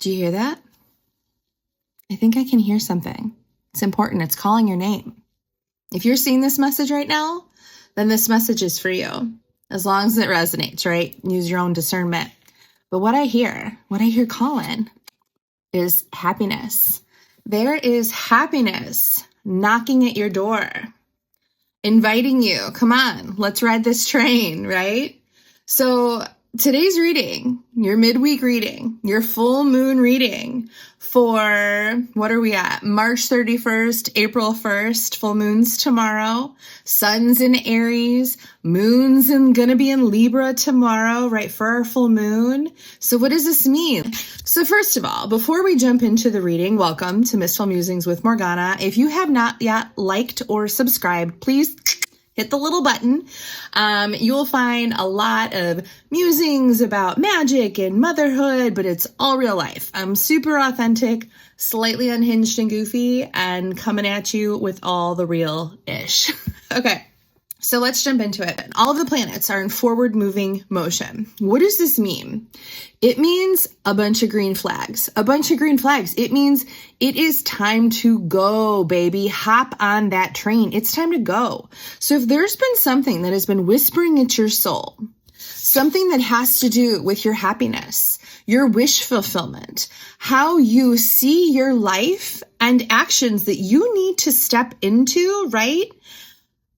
Do you hear that? I think I can hear something. It's important. It's calling your name. If you're seeing this message right now, then this message is for you. As long as it resonates, right? Use your own discernment. But what I hear calling is happiness. There is happiness knocking at your door, inviting you. Come on, let's ride this train, right? So today's reading, your midweek reading, your full moon reading for, what are we at? March 31st, April 1st, full moon's tomorrow, sun's in Aries, moon's gonna be in Libra tomorrow, right, for our full moon. So what does this mean? So first of all, before we jump into the reading, welcome to Mistful Musings with Morgana. If you have not yet liked or subscribed, please hit the little button. You will find a lot of musings about magic and motherhood, but it's all real life. I'm super authentic, slightly unhinged and goofy, and coming at you with all the real-ish. Okay, so let's jump into it. All of the planets are in forward moving motion. What does this mean? It means a bunch of green flags. A bunch of green flags. It means it is time to go, baby. Hop on that train. It's time to go. So if there's been something that has been whispering at your soul, something that has to do with your happiness, your wish fulfillment, how you see your life and actions that you need to step into, right?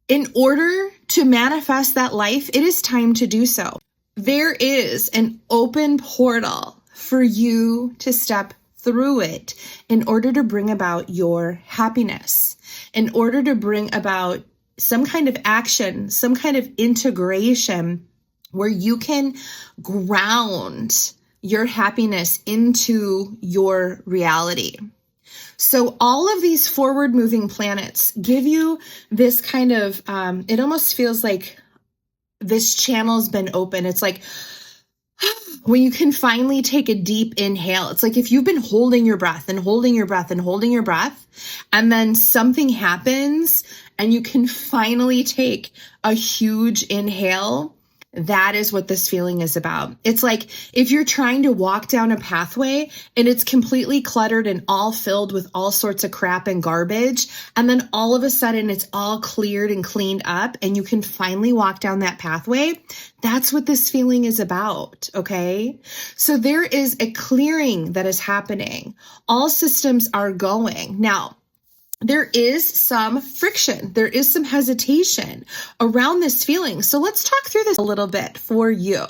In order to manifest that life, it is time to do so. There is an open portal for you to step through it in order to bring about your happiness, in order to bring about some kind of action, some kind of integration where you can ground your happiness into your reality. So all of these forward moving planets give you this kind of, it almost feels like this channel's been open. It's like when you can finally take a deep inhale. It's like if you've been holding your breath and holding your breath and holding your breath, and then something happens and you can finally take a huge inhale. That is what this feeling is about. It's like if you're trying to walk down a pathway and it's completely cluttered and all filled with all sorts of crap and garbage, and then all of a sudden it's all cleared and cleaned up and you can finally walk down that pathway. That's what this feeling is about, okay? So there is a clearing that is happening. All systems are going. Now, there is some friction. There is some hesitation around this feeling. So let's talk through this a little bit for you.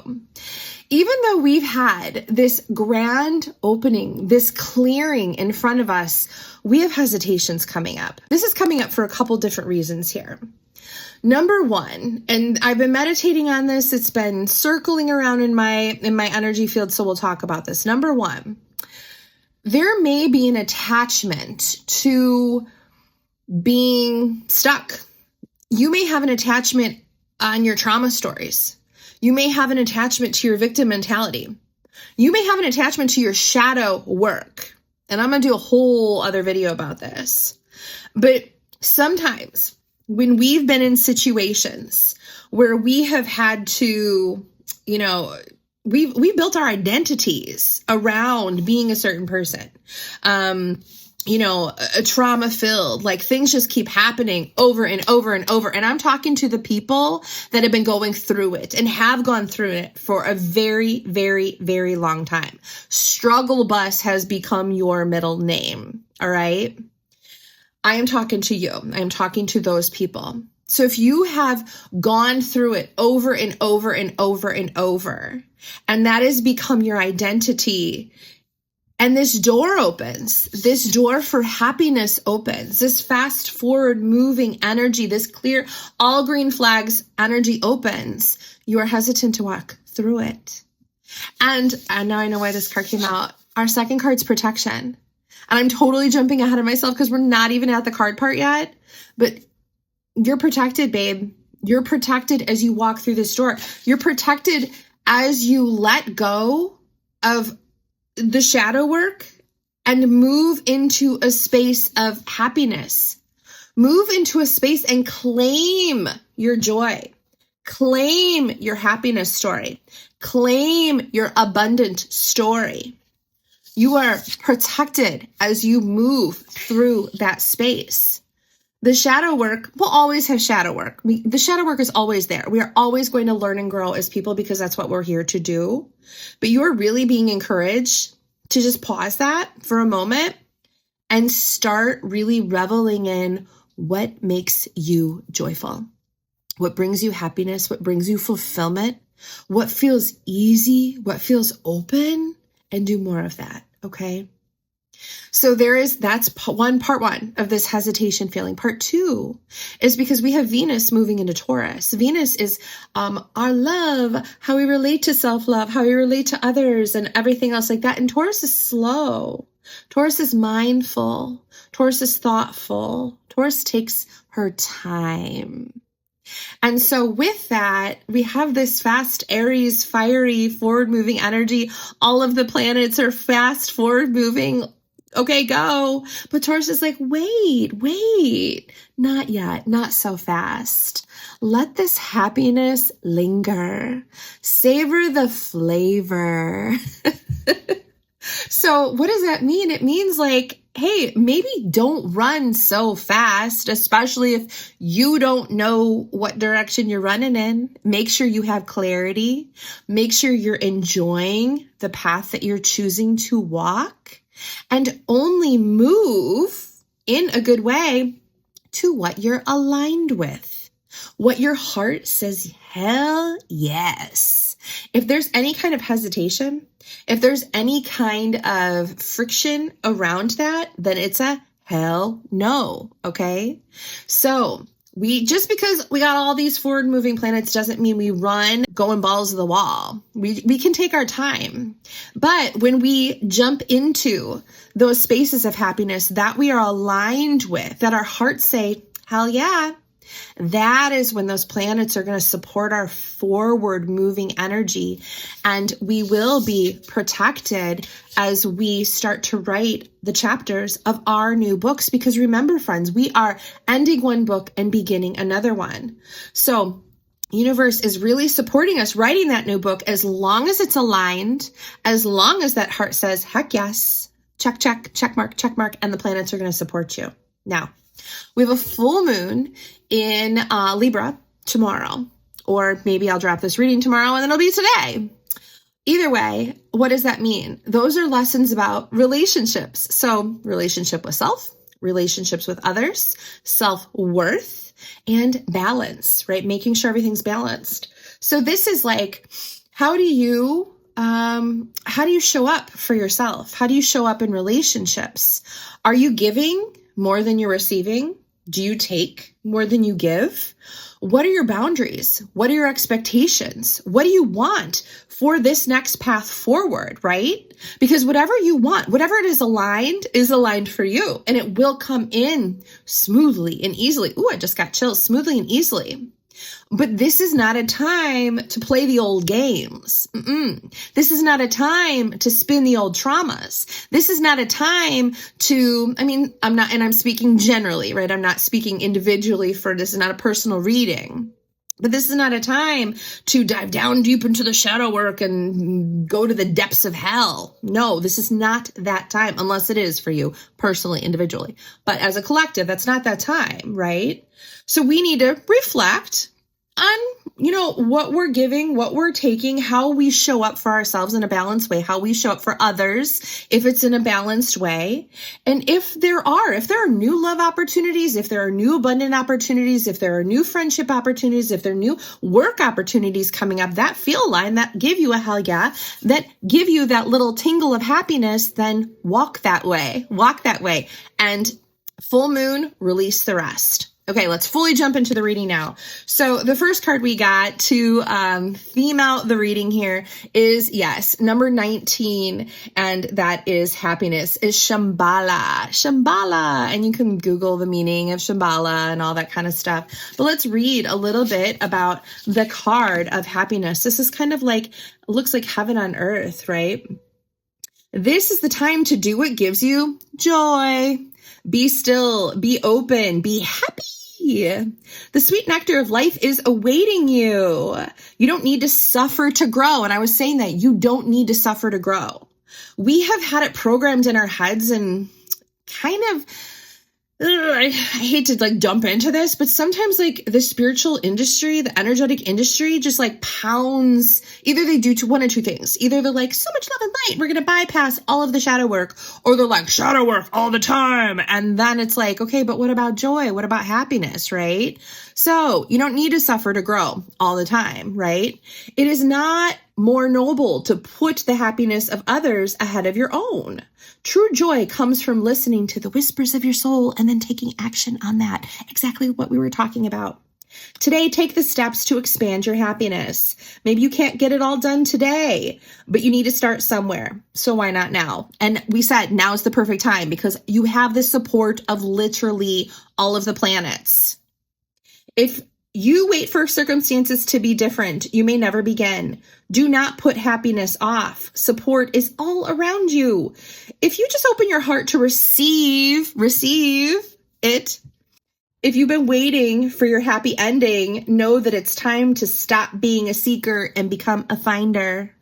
Even though we've had this grand opening, this clearing in front of us, we have hesitations coming up. This is coming up for a couple different reasons here. Number one, and I've been meditating on this, it's been circling around in my energy field, so we'll talk about this. Number one, there may be an attachment to being stuck. You may have an attachment on your trauma stories. You may have an attachment to your victim mentality. You may have an attachment to your shadow work. And I'm going to do a whole other video about this. But sometimes when we've been in situations where we have had to, we built our identities around being a certain person. A trauma filled, like things just keep happening over and over and over. And I'm talking to the people that have been going through it and have gone through it for a very, very, very long time. Struggle bus has become your middle name. All right. I am talking to you. I am talking to those people. So if you have gone through it over and over and over and over, and that has become your identity, and this door opens, this door for happiness opens, this fast forward moving energy, this clear, all green flags energy opens, you are hesitant to walk through it. And now I know why this card came out. Our second card's protection. And I'm totally jumping ahead of myself because we're not even at the card part yet, but you're protected, babe. You're protected as you walk through this door. You're protected as you let go of the shadow work and move into a space of happiness. Move into a space and claim your joy. Claim your happiness story. Claim your abundant story. You are protected as you move through that space. The shadow work will always have shadow work. The shadow work is always there. We are always going to learn and grow as people because that's what we're here to do. But you are really being encouraged to just pause that for a moment and start really reveling in what makes you joyful, what brings you happiness, what brings you fulfillment, what feels easy, what feels open, and do more of that. Okay. So that's part one of this hesitation feeling. Part two is because we have Venus moving into Taurus. Venus is our love, how we relate to self-love, how we relate to others and everything else like that. And Taurus is slow. Taurus is mindful. Taurus is thoughtful. Taurus takes her time. And so with that, we have this fast Aries, fiery, forward-moving energy. All of the planets are fast, forward-moving. Okay, go. But Taurus is like, wait, not yet, not so fast. Let this happiness linger. Savor the flavor. So what does that mean? It means like, hey, maybe don't run so fast, especially if you don't know what direction you're running in. Make sure you have clarity. Make sure you're enjoying the path that you're choosing to walk, and only move in a good way to what you're aligned with, what your heart says, hell yes. If there's any kind of hesitation, if there's any kind of friction around that, then it's a hell no, okay? So just because we got all these forward moving planets doesn't mean we run going balls to the wall. We can take our time. But when we jump into those spaces of happiness that we are aligned with, that our hearts say, hell yeah, that is when those planets are going to support our forward moving energy, and we will be protected as we start to write the chapters of our new books. Because remember, friends, we are ending one book and beginning another one. So universe is really supporting us writing that new book as long as it's aligned, as long as that heart says, heck yes, check, check mark, and the planets are going to support you. Now, we have a full moon in Libra tomorrow, or maybe I'll drop this reading tomorrow and then it'll be today. Either way, what does that mean? Those are lessons about relationships. So relationship with self, relationships with others, self-worth, and balance, right? Making sure everything's balanced. So this is like, how do you show up for yourself? How do you show up in relationships? Are you giving more than you're receiving? Do you take more than you give? What are your boundaries? What are your expectations? What do you want for this next path forward, right? Because whatever you want, whatever it is aligned for you, and it will come in smoothly and easily. Ooh, I just got chills. Smoothly and easily. But this is not a time to play the old games. This is not a time to spin the old traumas. This is not a time I'm speaking generally, right? I'm not speaking individually this is not a personal reading. But this is not a time to dive down deep into the shadow work and go to the depths of hell. No, this is not that time, unless it is for you personally, individually. But as a collective, that's not that time, right? So we need to reflect on, what we're giving, what we're taking, how we show up for ourselves in a balanced way, how we show up for others, if it's in a balanced way. And if there are new love opportunities, if there are new abundant opportunities, if there are new friendship opportunities, if there are new work opportunities coming up that feel aligned, that give you a hell yeah, that give you that little tingle of happiness, then walk that way. And full moon, release the rest. Okay, let's fully jump into the reading now. So the first card we got to theme out the reading here is, yes, number 19, and that is happiness, is Shambhala. Shambhala, and you can Google the meaning of Shambhala and all that kind of stuff. But let's read a little bit about the card of happiness. This is kind of like, looks like heaven on earth, right? This is the time to do what gives you joy. Be still, be open, be happy. The sweet nectar of life is awaiting you. You don't need to suffer to grow. And I was saying that you don't need to suffer to grow. We have had it programmed in our heads and kind of, I hate to like jump into this, but sometimes like the spiritual industry, the energetic industry just like pounds. Either they do one of two things. Either they're like, so much love and light, we're going to bypass all of the shadow work, or they're like shadow work all the time. And then it's like, okay, but what about joy? What about happiness? Right? So you don't need to suffer to grow all the time, right? It is not more noble to put the happiness of others ahead of your own. True joy comes from listening to the whispers of your soul and then taking action on that. Exactly what we were talking about. Today, take the steps to expand your happiness. Maybe you can't get it all done today, but you need to start somewhere. So why not now? And we said now is the perfect time because you have the support of literally all of the planets. If you wait for circumstances to be different, you may never begin. Do not put happiness off. Support is all around you. If you just open your heart to receive it. If you've been waiting for your happy ending, know that it's time to stop being a seeker and become a finder.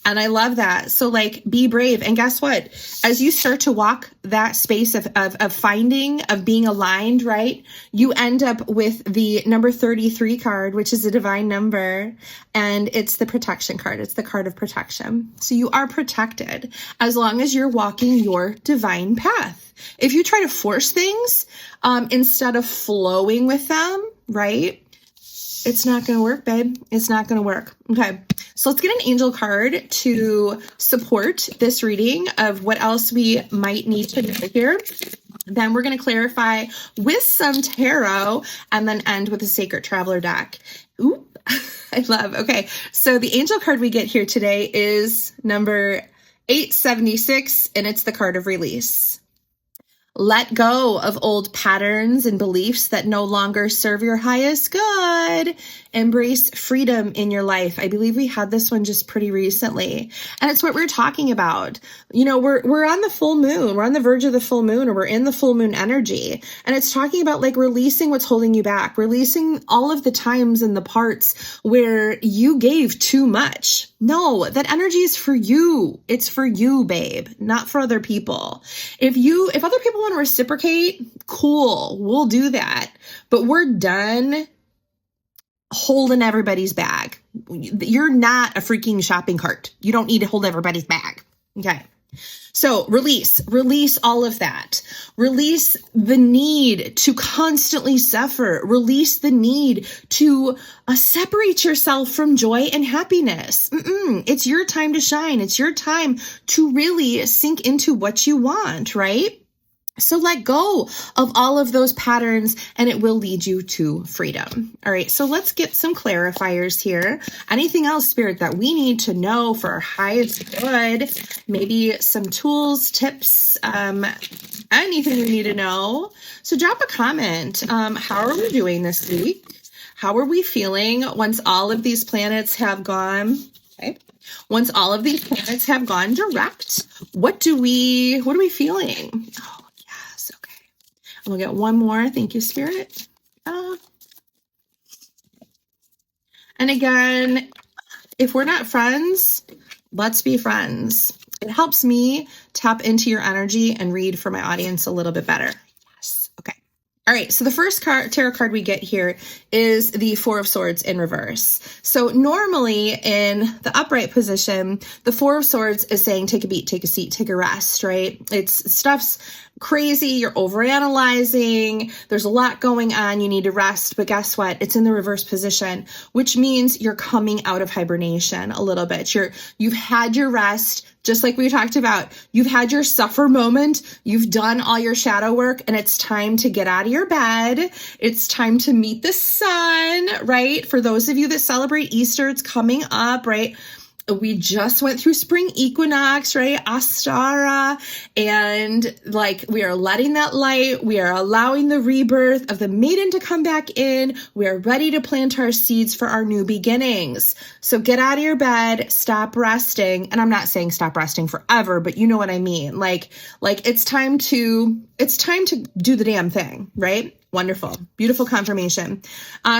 And I love that. So like, be brave. And guess what? As you start to walk that space of finding, of being aligned, right? You end up with the number 33 card, which is a divine number. And it's the protection card. It's the card of protection. So you are protected as long as you're walking your divine path. If you try to force things, instead of flowing with them, right? It's not going to work, babe. It's not going to work. Okay. So let's get an angel card to support this reading of what else we might need to know here. Then we're going to clarify with some tarot and then end with a sacred traveler deck. Ooh, I love. Okay. So the angel card we get here today is number 876, and it's the card of release. Let go of old patterns and beliefs that no longer serve your highest good. Embrace freedom in your life. I believe we had this one just pretty recently. And it's what we're talking about. You know, we're on the full moon. We're on the verge of the full moon, or we're in the full moon energy. And it's talking about like releasing what's holding you back, releasing all of the times and the parts where you gave too much. No, that energy is for you. It's for you, babe, not for other people. If other people want to reciprocate, cool, we'll do that. But we're done holding everybody's bag. You're not a freaking shopping cart. You don't need to hold everybody's bag. Okay. So release all of that. Release the need to constantly suffer. Release the need to separate yourself from joy and happiness. It's your time to shine. It's your time to really sink into what you want, right? So let go of all of those patterns and it will lead you to freedom. All right, so let's get some clarifiers here. Anything else, Spirit, that we need to know for our highest good? Maybe some tools, tips, anything we need to know. So drop a comment. How are we doing this week? How are we feeling once all of these planets have gone? Okay. Once all of these planets have gone direct, what are we feeling? We'll get one more. Thank you, Spirit. And again, if we're not friends, let's be friends. It helps me tap into your energy and read for my audience a little bit better. Yes. Okay. All right. So the first tarot card we get here is the Four of Swords in reverse. So normally in the upright position, the Four of Swords is saying, take a beat, take a seat, take a rest, right? Stuff's crazy. You're overanalyzing. There's a lot going on. You need to rest. But guess what? It's in the reverse position, which means you're coming out of hibernation a little bit. You've had your rest, just like we talked about. You've had your suffer moment. You've done all your shadow work, and it's time to get out of your bed. It's time to meet the sun, right? For those of you that celebrate Easter, it's coming up, right? We just went through spring equinox, right? Astara. And like, we are letting that light, we are allowing the rebirth of the maiden to come back in. We are ready to plant our seeds for our new beginnings. So get out of your bed, stop resting. And I'm not saying stop resting forever, but you know what I mean? Like it's time to do the damn thing, right? Wonderful. Beautiful confirmation.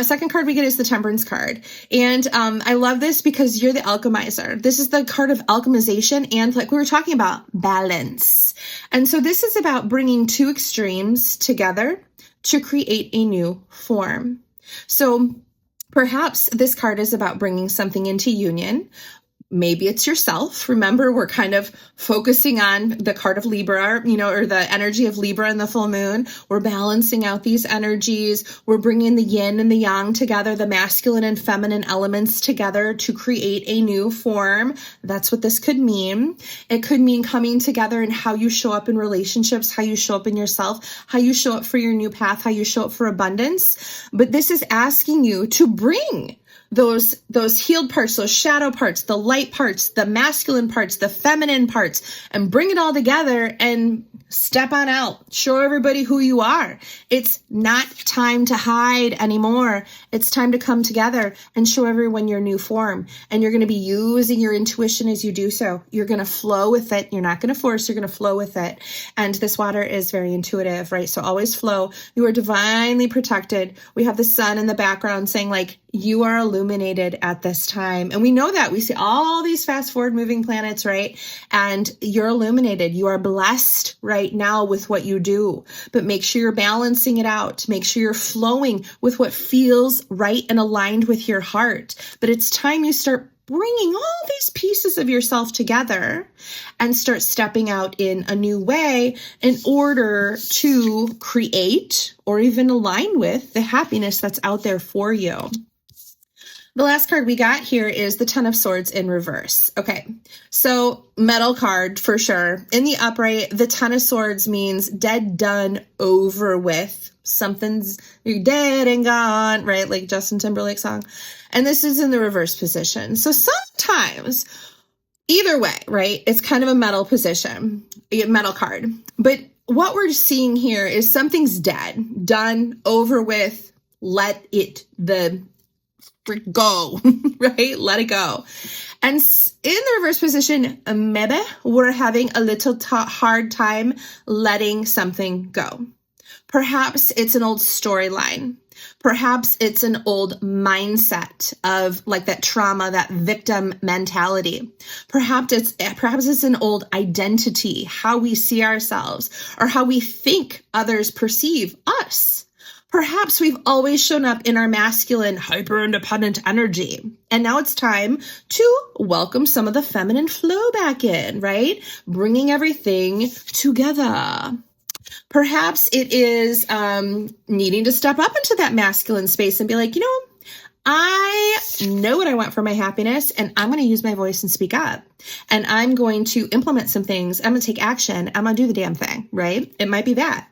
Second card we get is the Temperance card. And I love this because you're the alchemizer. This is the card of alchemization and, like we were talking about, balance. And so this is about bringing two extremes together to create a new form. So perhaps this card is about bringing something into union. Maybe it's yourself. Remember, we're kind of focusing on the card of Libra, or the energy of Libra in the full moon. We're balancing out these energies. We're bringing the yin and the yang together, the masculine and feminine elements together to create a new form. That's what this could mean. It could mean coming together in how you show up in relationships, how you show up in yourself, how you show up for your new path, how you show up for abundance. But this is asking you to bring those healed parts, those shadow parts, the light parts, the masculine parts, the feminine parts, and bring it all together and step on out. Show everybody who you are. It's not time to hide anymore. It's time to come together and show everyone your new form. And you're going to be using your intuition as you do so. You're going to flow with it. You're not going to force. You're going to flow with it. And this water is very intuitive, right? So always flow. You are divinely protected. We have the sun in the background saying, like, you are illuminated at this time. And we know that. We see all these fast forward moving planets, right? And you're illuminated. You are blessed right now with what you do. But make sure you're balancing it out. Make sure you're flowing with what feels right and aligned with your heart. But it's time you start bringing all these pieces of yourself together and start stepping out in a new way in order to create or even align with the happiness that's out there for you. The last card we got here is the Ten of Swords in reverse. Okay, so metal card for sure. In the upright, the Ten of Swords means dead, done, over with. You're dead and gone, right? Like Justin Timberlake song. And this is in the reverse position. So sometimes, either way, right? It's kind of a metal position, a metal card. But what we're seeing here is something's dead, done, over with, let it, go, right? Let it go. And in the reverse position, maybe we're having a little hard time letting something go. Perhaps it's an old storyline. Perhaps it's an old mindset of like that trauma, that victim mentality. Perhaps it's an old identity, how we see ourselves or how we think others perceive us. Perhaps we've always shown up in our masculine, hyper-independent energy. And now it's time to welcome some of the feminine flow back in, right? Bringing everything together. Perhaps it is needing to step up into that masculine space and be like, I know what I want for my happiness, and I'm going to use my voice and speak up. And I'm going to implement some things. I'm going to take action. I'm going to do the damn thing, right? It might be that.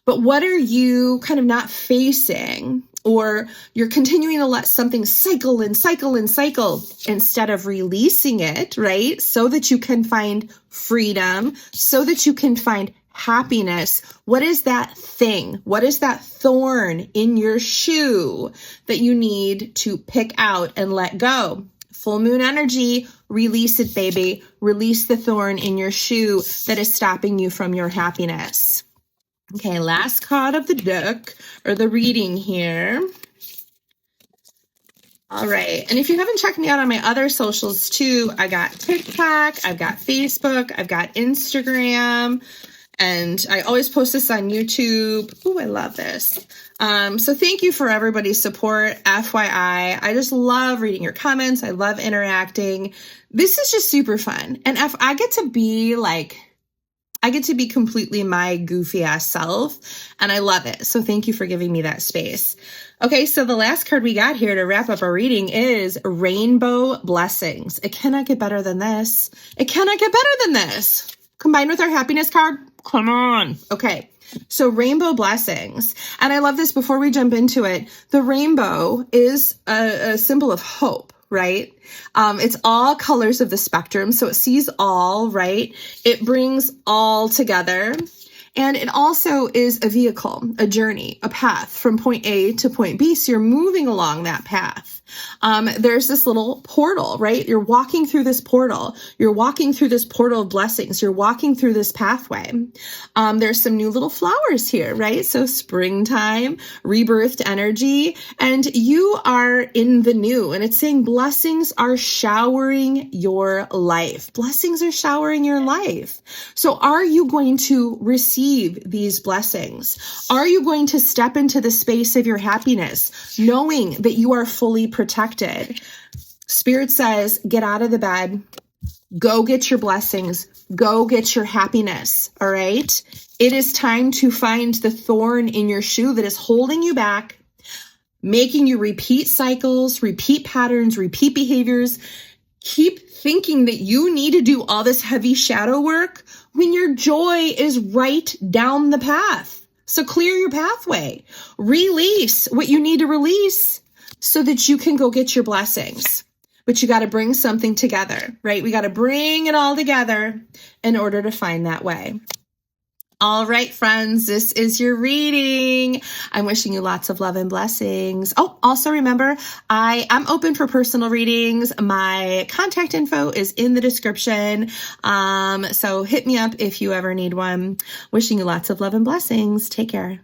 But what are you kind of not facing, or you're continuing to let something cycle and cycle and cycle instead of releasing it, right? So that you can find freedom, so that you can find happiness. What is that thing? What is that thorn in your shoe that you need to pick out and let go? Full moon energy, release it, baby. Release the thorn in your shoe that is stopping you from your happiness. Okay, last card of the deck, or the reading here. All right, and if you haven't checked me out on my other socials too, I got TikTok, I've got Facebook, I've got Instagram, and I always post this on YouTube. Oh, I love this. So thank you for everybody's support. FYI, I just love reading your comments. I love interacting. This is just super fun. And if I get to be completely my goofy ass self, and I love it. So thank you for giving me that space. Okay, so the last card we got here to wrap up our reading is Rainbow Blessings. It cannot get better than this. It cannot get better than this. Combined with our happiness card, come on. Okay, so Rainbow Blessings. And I love this. Before we jump into it, the rainbow is a symbol of hope, right? It's all colors of the spectrum, so it sees all, right? It brings all together. And it also is a vehicle, a journey, a path from point A to point B. So you're moving along that path. There's this little portal, right? You're walking through this portal. You're walking through this portal of blessings. You're walking through this pathway. There's some new little flowers here, right? So springtime, rebirthed energy, and you are in the new. And it's saying blessings are showering your life. Blessings are showering your life. So are you going to receive these blessings? Are you going to step into the space of your happiness, knowing that you are fully protected? Spirit says, get out of the bed, go get your blessings, go get your happiness, all right? It is time to find the thorn in your shoe that is holding you back, making you repeat cycles, repeat patterns, repeat behaviors. Keep thinking that you need to do all this heavy shadow work when your joy is right down the path. So clear your pathway, release what you need to release so that you can go get your blessings. But you got to bring something together, right? We got to bring it all together in order to find that way. All right, friends, this is your reading. I'm wishing you lots of love and blessings. Oh, also remember, I am open for personal readings. My contact info is in the description. So hit me up if you ever need one. Wishing you lots of love and blessings. Take care.